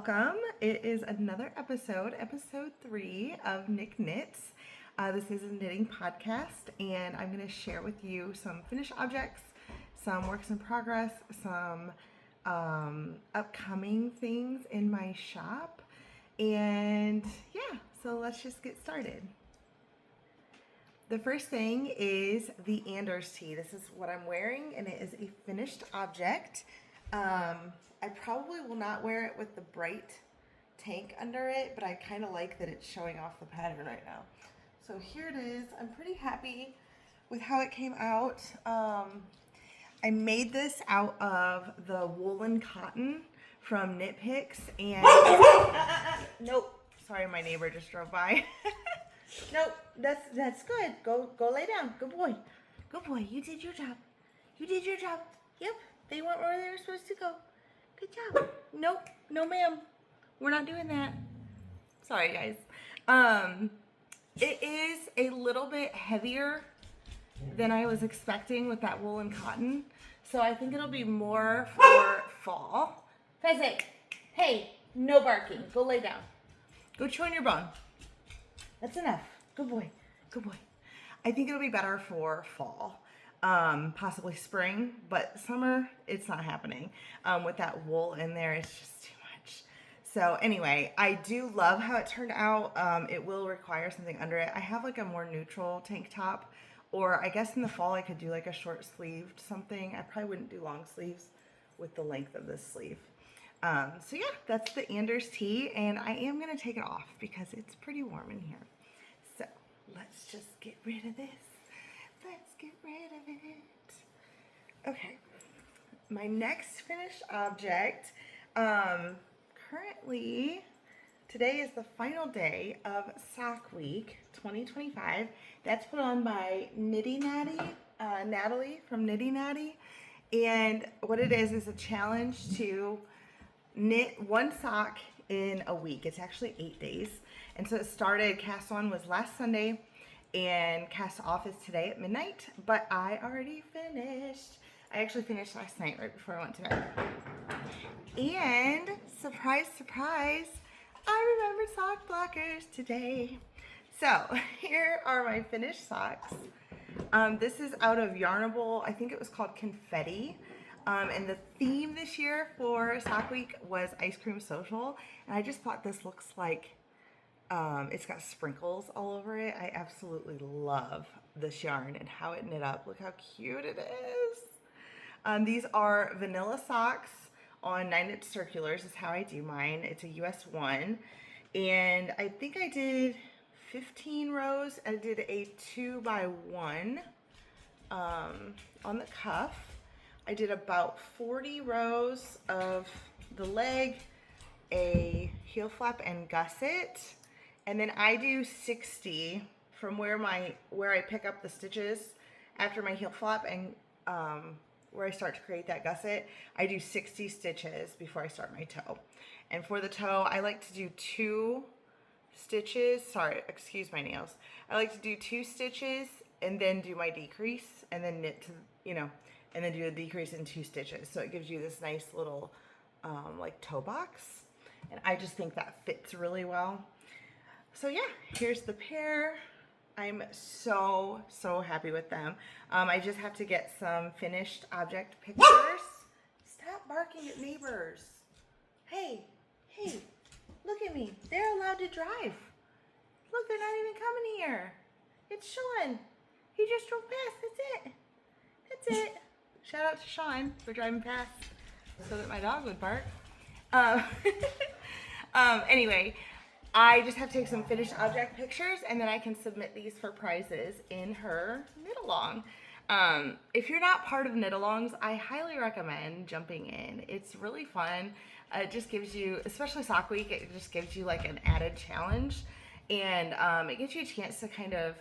welcome. It is another episode 3 of Nick Knits. This is a knitting podcast, and I'm going to share with you some finished objects, some works in progress, some upcoming things in my shop, and yeah, so let's just get started. The first thing is the Anders tee. This is what I'm wearing, and it is a finished object. I probably will not wear it with the bright tank under it, but I kind of like that it's showing off the pattern right now. So here it is. I'm pretty happy with how it came out. I made this out of the woolen cotton from Knit Picks, and nope, sorry, my neighbor just drove by. Nope, that's good. Go lay down. Good boy. Good boy. You did your job. You did your job. Yep, they weren't where they were supposed to go. Good job. Nope, no ma'am. We're not doing that. Sorry guys. It is a little bit heavier than I was expecting with that woolen cotton. So I think it'll be more for fall. Pheasant, hey, no barking. Go lay down. Go chew on your bone. That's enough. Good boy. Good boy. I think it'll be better for fall. Possibly spring, but summer, it's not happening. With that wool in there, it's just too much. So anyway, I do love how it turned out. It will require something under it. I have like a more neutral tank top, or I guess in the fall I could do like a short sleeved something. I probably wouldn't do long sleeves with the length of this sleeve. So yeah, that's the Anders tee, and I am gonna take it off because it's pretty warm in here. So let's just get rid of this. Let's get rid of it. Okay, my next finished object, currently, today is the final day of Sock Week 2025. That's put on by Nitty Natty, Natalie from Nitty Natty. And what it is a challenge to knit one sock in a week. It's actually 8 days. And so it started, cast on was last Sunday, and cast off is today at midnight, but I already finished. I actually finished last night right before I went to bed. And surprise, surprise, I remembered sock blockers today. So here are my finished socks. This is out of Yarnable. I think it was called Confetti. And the theme this year for Sock Week was Ice Cream Social. And I just thought this looks like it's got sprinkles all over it. I absolutely love this yarn and how it knit up. Look how cute it is. These are vanilla socks on 9-inch circulars is how I do mine. It's a US 1. And I think I did 15 rows. I did a 2x1 on the cuff. I did about 40 rows of the leg, a heel flap and gusset. And then I do 60 from where I pick up the stitches after my heel flap and where I start to create that gusset. I do 60 stitches before I start my toe. And for the toe, I like to do 2 stitches. Sorry, excuse my nails. I like to do 2 stitches and then do my decrease and then knit to, and then do a decrease in 2 stitches. So it gives you this nice little like toe box. And I just think that fits really well. So yeah, here's the pair. I'm so happy with them. I just have to get some finished object pictures. Stop barking at neighbors. Hey, look at me. They're allowed to drive. Look, they're not even coming here. It's Sean. He just drove past. That's it. Shout out to Sean for driving past so that my dog would bark. Anyway, I just have to take some finished object pictures, and then I can submit these for prizes in her knit-along. If you're not part of knit-alongs, I highly recommend jumping in. It's really fun. It just gives you, especially Sock Week, it just gives you like an added challenge, and it gives you a chance to kind of,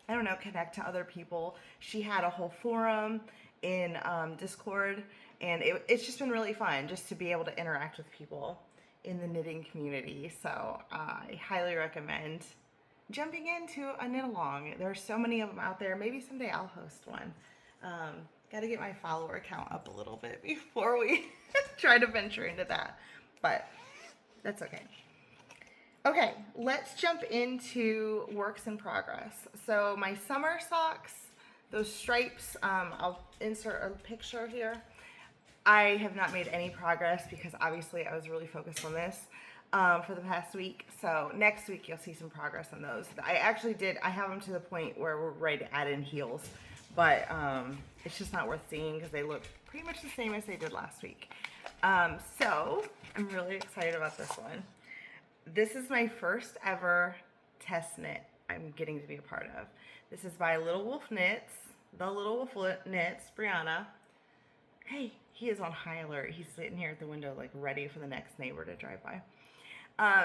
I don't know, connect to other people. She had a whole forum in Discord, and it's just been really fun just to be able to interact with people in the knitting community. So I highly recommend jumping into a knit along. There are so many of them out there. Maybe someday I'll host one. Got to get my follower count up a little bit before we try to venture into that. But That's okay. Okay, let's jump into works in progress. So my summer socks, those stripes, I'll insert a picture here. I have not made any progress because obviously I was really focused on this for the past week. So next week you'll see some progress on those. I actually did, I have them to the point where we're ready to add in heels, but it's just not worth seeing because they look pretty much the same as they did last week. So I'm really excited about this one. This is my first ever test knit I'm getting to be a part of. This is by Little Wolf Knits, the Little Wolf Knits, Brianna. Hey, he is on high alert. He's sitting here at the window like ready for the next neighbor to drive by.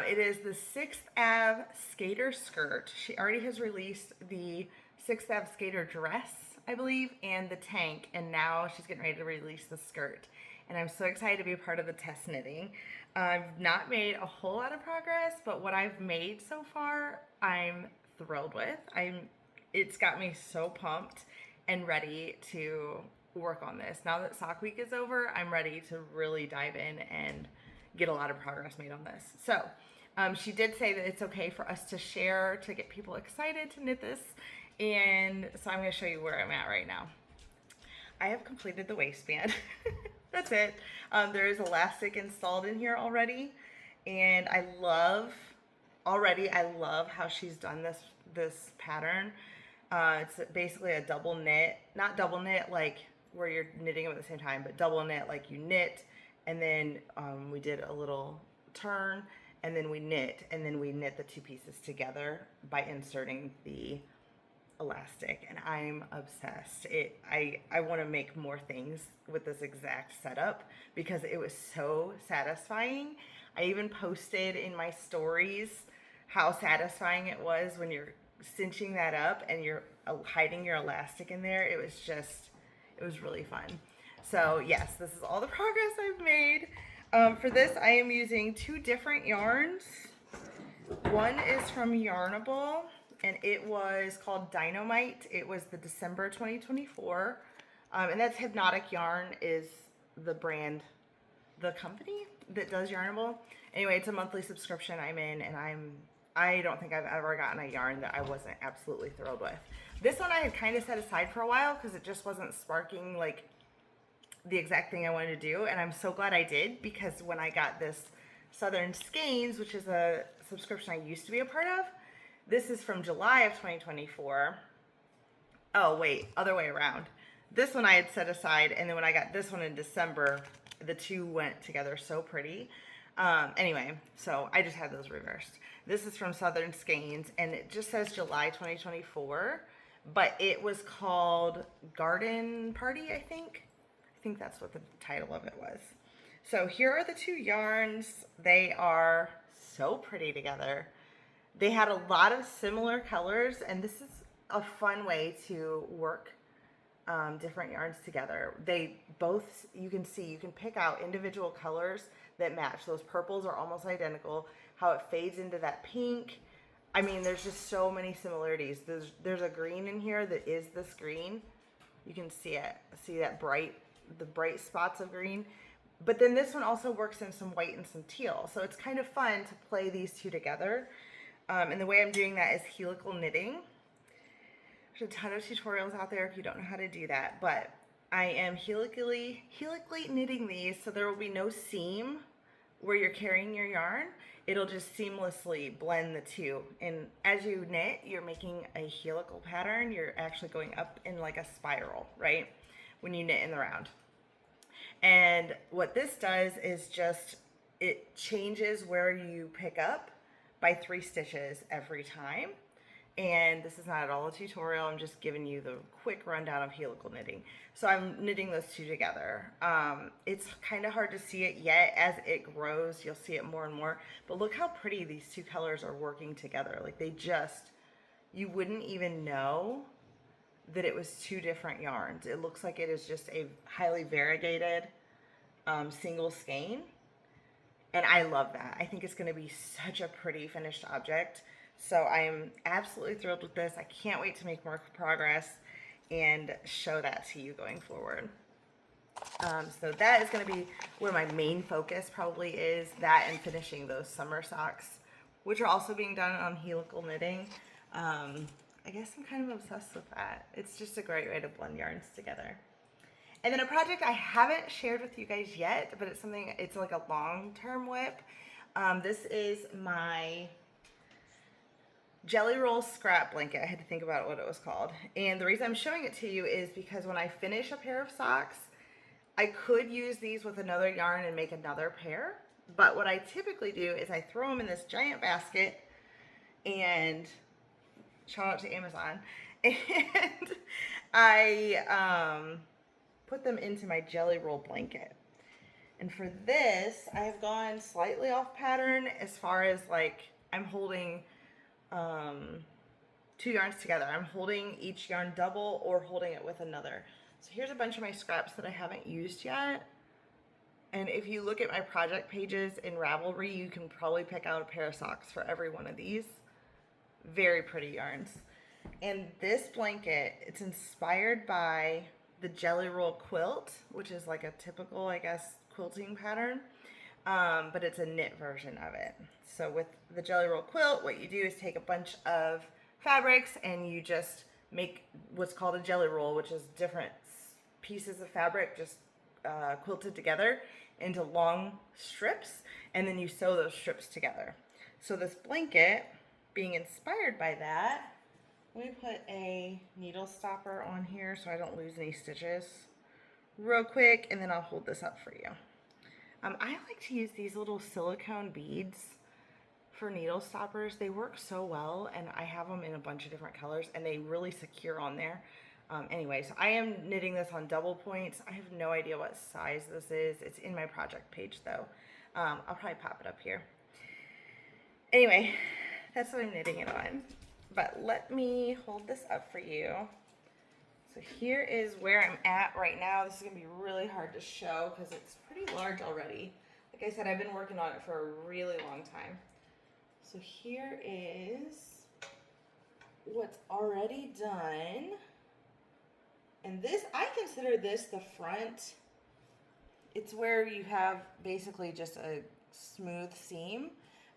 It is the 6th Ave Skater Skirt. She already has released the 6th Ave Skater Dress, I believe, and the tank, and now she's getting ready to release the skirt. And I'm so excited to be a part of the test knitting. I've not made a whole lot of progress, but what I've made so far, I'm thrilled with. It's got me so pumped and ready to work on this. Now that sock week is over, I'm ready to really dive in and get a lot of progress made on this. So she did say that it's okay for us to share to get people excited to knit this. And so I'm going to show you where I'm at right now. I have completed the waistband. That's it. There is elastic installed in here already. And I love how she's done this pattern. It's basically a double knit, not double knit like where you're knitting them at the same time, but double knit like you knit, and then we did a little turn, and then we knit, and then we knit the two pieces together by inserting the elastic, and I'm obsessed. I want to make more things with this exact setup because it was so satisfying. I even posted in my stories how satisfying it was when you're cinching that up and you're hiding your elastic in there. It was really fun. So yes, this is all the progress I've made. For this, I am using 2 different yarns. One is from Yarnable, and it was called Dynamite. It was the December 2024. And that's Hypnotic Yarn is the brand, the company that does Yarnable. Anyway, it's a monthly subscription I'm in, and I don't think I've ever gotten a yarn that I wasn't absolutely thrilled with. This one I had kind of set aside for a while because it just wasn't sparking like the exact thing I wanted to do, and I'm so glad I did, because when I got this Southern Skeins, which is a subscription I used to be a part of, this is from July of 2024. Oh wait, other way around. This one I had set aside, and then when I got this one in December, the two went together so pretty. Anyway, so I just had those reversed. This is from Southern Skeins, and it just says July 2024, but it was called Garden Party, I think. I think that's what the title of it was. So here are the 2 yarns. They are so pretty together. They had a lot of similar colors, and this is a fun way to work different yarns together. They both, you can see, you can pick out individual colors that match. Those purples are almost identical. How it fades into that pink. I mean, there's just so many similarities. There's a green in here that is this green. You can see it. See that the bright spots of green. But then this one also works in some white and some teal. So it's kind of fun to play these two together. And the way I'm doing that is helical knitting. There's a ton of tutorials out there if you don't know how to do that, but I am helically knitting these, so there will be no seam where you're carrying your yarn. It'll just seamlessly blend the two. And as you knit, you're making a helical pattern. You're actually going up in like a spiral, right? When you knit in the round. And what this does is just, it changes where you pick up by 3 stitches every time. And this is not at all a tutorial. I'm just giving you the quick rundown of helical knitting. So I'm knitting those two together. It's kind of hard to see it yet. As it grows, you'll see it more and more. But look how pretty these 2 colors are working together. Like you wouldn't even know that it was 2 different yarns. It looks like it is just a highly variegated single skein. And I love that. I think it's going to be such a pretty finished object. So I am absolutely thrilled with this. I can't wait to make more progress and show that to you going forward. So that is going to be where my main focus probably is, that and finishing those summer socks, which are also being done on helical knitting. I guess I'm kind of obsessed with that. It's just a great way to blend yarns together. And then a project I haven't shared with you guys yet, but it's something, it's like a long-term whip. This is my Jelly Roll scrap blanket. I had to think about what it was called. And the reason I'm showing it to you is because when I finish a pair of socks, I could use these with another yarn and make another pair. But what I typically do is I throw them in this giant basket, and shout out to Amazon, and I put them into my Jelly Roll blanket. And for this, I have gone slightly off pattern as far as like I'm holding two yarns together. I'm holding each yarn double or holding it with another. So here's a bunch of my scraps that I haven't used yet. And if you look at my project pages in Ravelry, you can probably pick out a pair of socks for every one of these. Very pretty yarns. And this blanket, it's inspired by the Jelly Roll quilt, which is like a typical, I guess, quilting pattern. But it's a knit version of it. So with the Jelly Roll quilt, what you do is take a bunch of fabrics and you just make what's called a jelly roll, which is different pieces of fabric just quilted together into long strips, and then you sew those strips together. So this blanket, being inspired by that, let me put a needle stopper on here so I don't lose any stitches real quick, and then I'll hold this up for you. I like to use these little silicone beads for needle stoppers. They work so well, and I have them in a bunch of different colors, and they really secure on there. Anyway, so I am knitting this on double points. I have no idea what size this is. It's in my project page though. I'll probably pop it up here. Anyway, that's what I'm knitting it on. But let me hold this up for you. So here is where I'm at right now. This is gonna be really hard to show because it's pretty large already. Like I said, I've been working on it for a really long time. So here is what's already done. And this, I consider this the front. It's where you have basically just a smooth seam.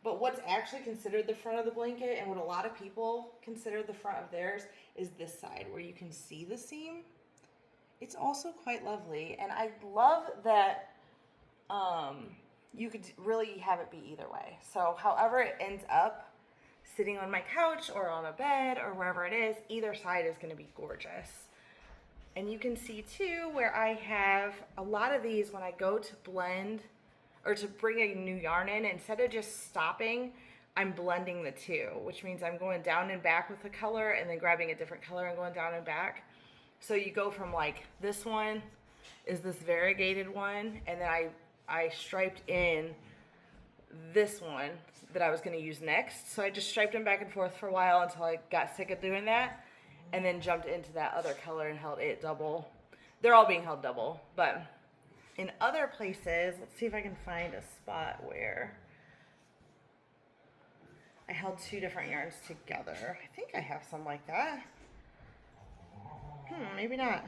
But what's actually considered the front of the blanket, and what a lot of people consider the front of theirs, is this side where you can see the seam. It's also quite lovely. And I love that you could really have it be either way. So however it ends up, sitting on my couch or on a bed or wherever it is, either side is going to be gorgeous. And you can see too where I have a lot of these when I go to blend or to bring a new yarn in, instead of just stopping, I'm blending the two, which means I'm going down and back with the color and then grabbing a different color and going down and back. So you go from like, this one is this variegated one, and then I striped in this one that I was going to use next. So I just striped them back and forth for a while until I got sick of doing that, and then jumped into that other color and held it double. They're all being held double, but in other places, let's see if I can find a spot where I held two different yarns together. I think I have some like that. Maybe not.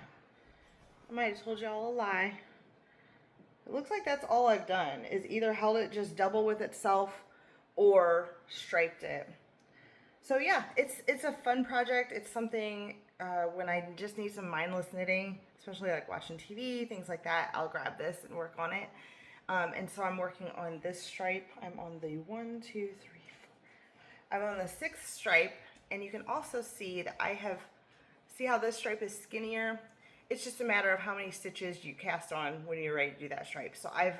I might have told y'all a lie. It looks like that's all I've done, is either held it just double with itself or striped it. So yeah, it's a fun project. It's something when I just need some mindless knitting, especially like watching TV, things like that, I'll grab this and work on it. And so I'm working on this stripe. I'm on the 1, 2, 3, 4. I'm on the 6th stripe, and you can also see that see how this stripe is skinnier? It's just a matter of how many stitches you cast on when you're ready to do that stripe. So I've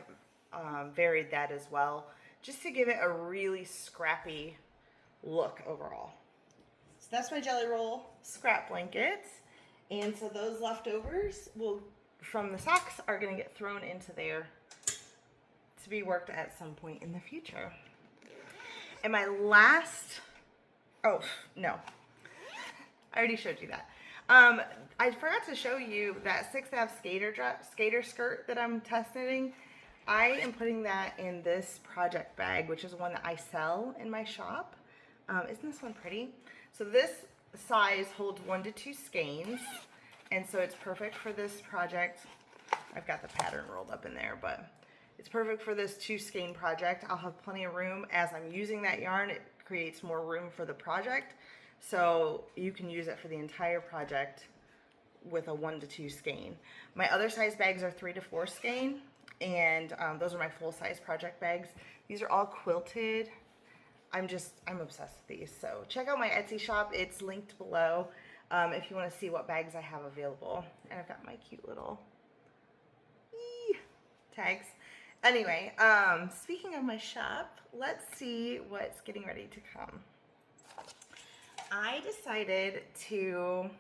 varied that as well, just to give it a really scrappy look overall. So that's my Jelly Roll scrap blanket. And so those leftovers from the socks are going to get thrown into there to be worked at some point in the future. And my last, oh no, I already showed you that. I forgot to show you that 6th Ave skater skirt that I'm test knitting. I am putting that in this project bag, which is one that I sell in my shop. Isn't this one pretty? So this size holds 1 to 2 skeins, and so it's perfect for this project. I've got the pattern rolled up in there, but it's perfect for this 2 skein project. I'll have plenty of room as I'm using that yarn. It creates more room for the project, so you can use it for the entire project with a 1 to 2 skein. My other size bags are 3 to 4 skein, and those are my full size project bags. These are all quilted. I'm obsessed with these. So check out my Etsy shop. It's linked below if you want to see what bags I have available. And I've got my cute little tags. Anyway, speaking of my shop, let's see what's getting ready to come. I decided to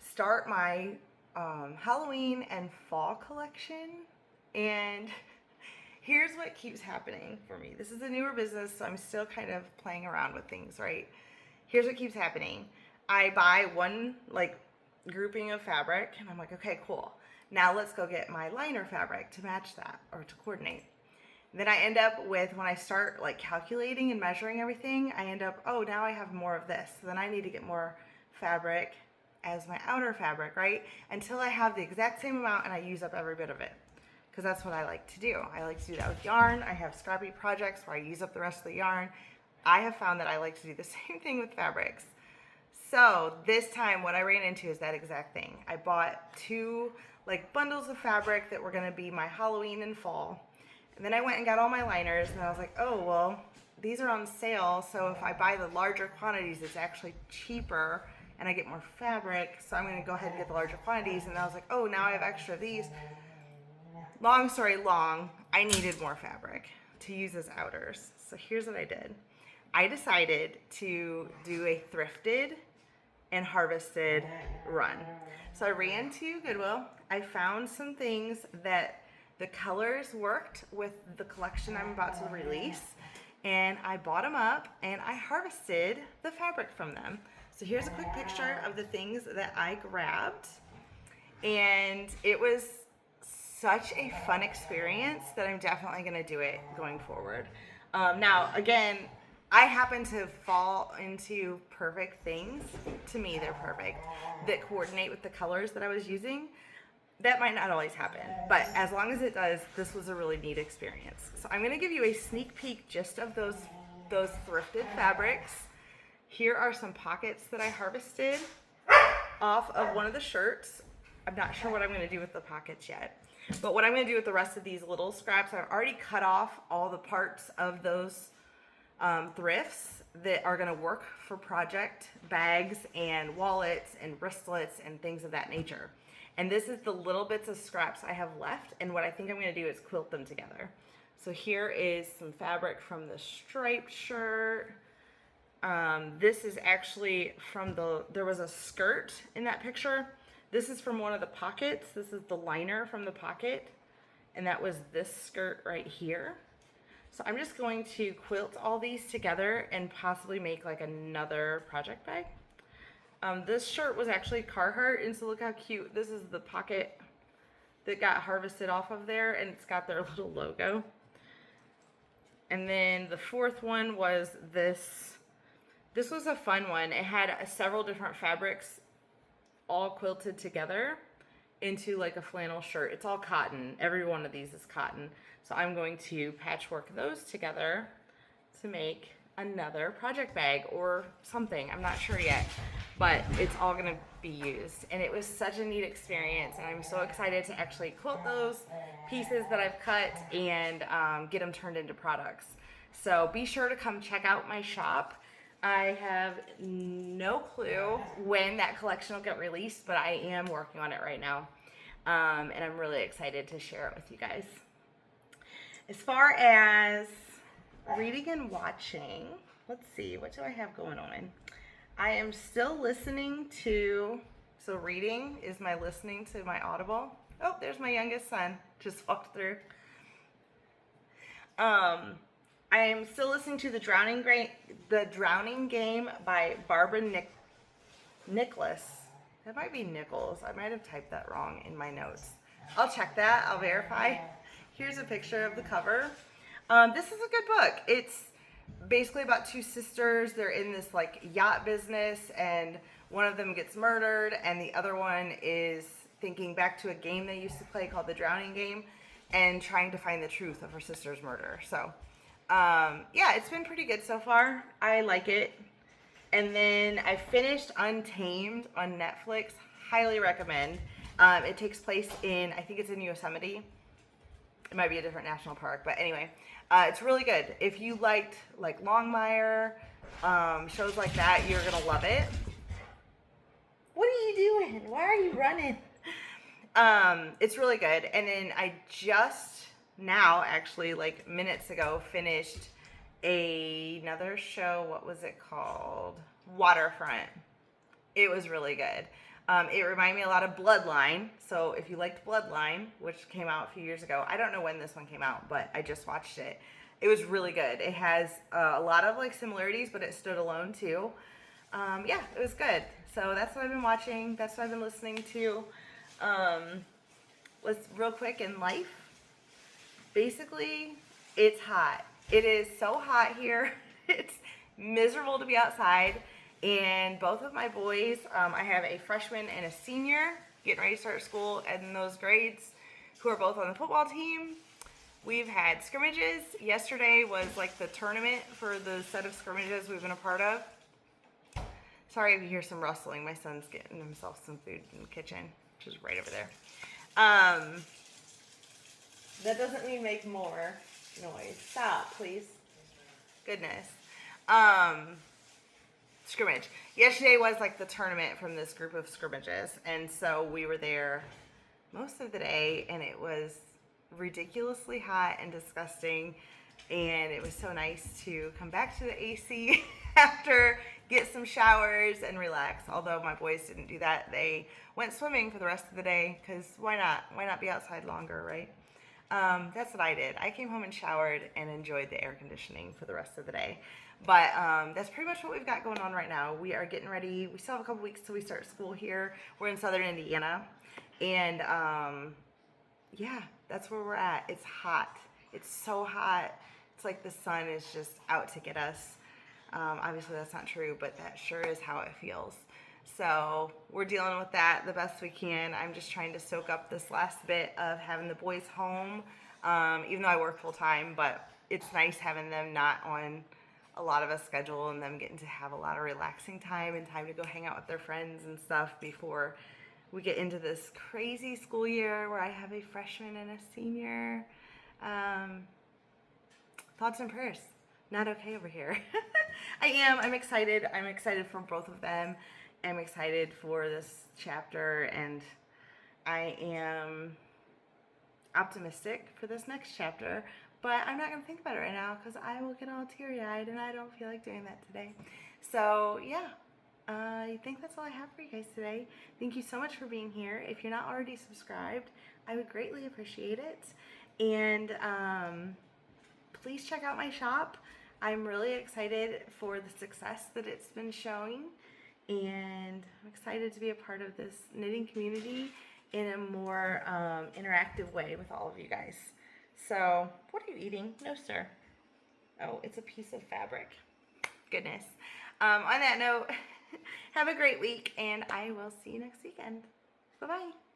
start my Halloween and fall collection, and here's what keeps happening for me. This is a newer business, so I'm still kind of playing around with things, right? Here's what keeps happening. I buy one grouping of fabric, and I'm like, okay, cool. Now let's go get my liner fabric to match that or to coordinate. Then I end up with, when I start calculating and measuring everything, I end up, oh, now I have more of this. So then I need to get more fabric as my outer fabric, right? Until I have the exact same amount and I use up every bit of it. Because that's what I like to do. I like to do that with yarn. I have scrappy projects where I use up the rest of the yarn. I have found that I like to do the same thing with fabrics. So this time what I ran into is that exact thing. I bought 2 bundles of fabric that were gonna be my Halloween and fall. And then I went and got all my liners, and I was like, oh, well, these are on sale, so if I buy the larger quantities, it's actually cheaper and I get more fabric, so I'm gonna go ahead and get the larger quantities. And I was like, oh, now I have extra of these. Long story long, I needed more fabric to use as outers. So here's what I did. I decided to do a thrifted and harvested run. So I ran to Goodwill. I found some things that the colors worked with the collection I'm about to release, and I bought them up and I harvested the fabric from them. So here's a quick picture of the things that I grabbed, and it was such a fun experience that I'm definitely going to do it going forward. Now, again, I happen to fall into perfect things. To me, they're perfect, that coordinate with the colors that I was using. That might not always happen, but as long as it does, this was a really neat experience. So I'm going to give you a sneak peek just of those thrifted fabrics. Here are some pockets that I harvested off of one of the shirts. I'm not sure what I'm going to do with the pockets yet, but what I'm going to do with the rest of these little scraps, I've already cut off all the parts of those thrifts that are going to work for project bags and wallets and wristlets and things of that nature. And this is the little bits of scraps I have left, and what I think I'm going to do is quilt them together. So here is some fabric from the striped shirt. This is actually from there was a skirt in that picture. This is from one of the pockets. This is the liner from the pocket, and that was this skirt right here. So I'm just going to quilt all these together and possibly make another project bag. This shirt was actually Carhartt, and so look how cute. This is the pocket that got harvested off of there, and it's got their little logo. And then the fourth one was this. This was a fun one. It had several different fabrics all quilted together into a flannel shirt. It's all cotton. Every one of these is cotton. So I'm going to patchwork those together to make another project bag or something. I'm not sure yet, but it's all going to be used. And it was such a neat experience, and I'm so excited to actually quilt those pieces that I've cut and get them turned into products. So be sure to come check out my shop. I have no clue when that collection will get released, but I am working on it right now. And I'm really excited to share it with you guys. As far as reading and watching, let's see, what do I have going on? I am still listening to, so reading is my listening to my Audible. Oh, there's my youngest son, just walked through. I am still listening to The Drowning Game by Barbara Nickless. That might be Nichols. I might have typed that wrong in my notes. I'll check that. I'll verify. Here's a picture of the cover. This is a good book. It's basically about 2 sisters. They're in this yacht business, and one of them gets murdered, and the other one is thinking back to a game they used to play called the Drowning Game and trying to find the truth of her sister's murder. So, yeah, it's been pretty good so far. I like it. And then I finished Untamed on Netflix. Highly recommend. It takes place in, I think it's in Yosemite. It might be a different national park, but anyway, it's really good. If you liked like Longmire, shows like that, you're gonna love it. What are you doing? Why are you running? It's really good. And then I just now, actually, like minutes ago, finished another show. What was it called? Waterfront. It was really good. It reminded me a lot of Bloodline. So if you liked Bloodline, which came out a few years ago, I don't know when this one came out, but I just watched it. It was really good. It has a lot of like similarities, but it stood alone too. Yeah, it was good. So that's what I've been watching. That's what I've been listening to. Let's real quick in life. Basically, it's hot. It is so hot here. It's miserable to be outside. And both of my boys, I have a freshman and a senior getting ready to start school in those grades who are both on the football team. We've had scrimmages. Yesterday was like the tournament for the set of scrimmages we've been a part of. Sorry if you hear some rustling. My son's getting himself some food in the kitchen, which is right over there. That doesn't mean make more noise. Stop, please. Goodness. Scrimmage. Yesterday was like the tournament from this group of scrimmages, and so we were there most of the day, and it was ridiculously hot and disgusting, and it was so nice to come back to the AC after, get some showers, and relax. Although my boys didn't do that. They went swimming for the rest of the day, because why not? Why not be outside longer, right? That's what I did. I came home and showered and enjoyed the air conditioning for the rest of the day. But that's pretty much what we've got going on right now. We are getting ready. We still have a couple weeks till we start school here. We're in southern Indiana. And yeah, that's where we're at. It's hot. It's so hot. It's like the sun is just out to get us. Obviously that's not true, but that sure is how it feels. So we're dealing with that the best we can. I'm just trying to soak up this last bit of having the boys home, even though I work full time, but it's nice having them not on a lot of a schedule and them getting to have a lot of relaxing time and time to go hang out with their friends and stuff before we get into this crazy school year where I have a freshman and a senior. Thoughts and prayers. Not okay over here. I'm excited. I'm excited for both of them. I'm excited for this chapter, and I am optimistic for this next chapter, but I'm not going to think about it right now because I will get all teary-eyed, and I don't feel like doing that today. So, yeah, I think that's all I have for you guys today. Thank you so much for being here. If you're not already subscribed, I would greatly appreciate it, and please check out my shop. I'm really excited for the success that it's been showing, and I'm excited to be a part of this knitting community in a more interactive way with all of you guys. So, what are you eating? No, sir. Oh, it's a piece of fabric. Goodness. On that note, have a great week, and I will see you next weekend. Bye-bye.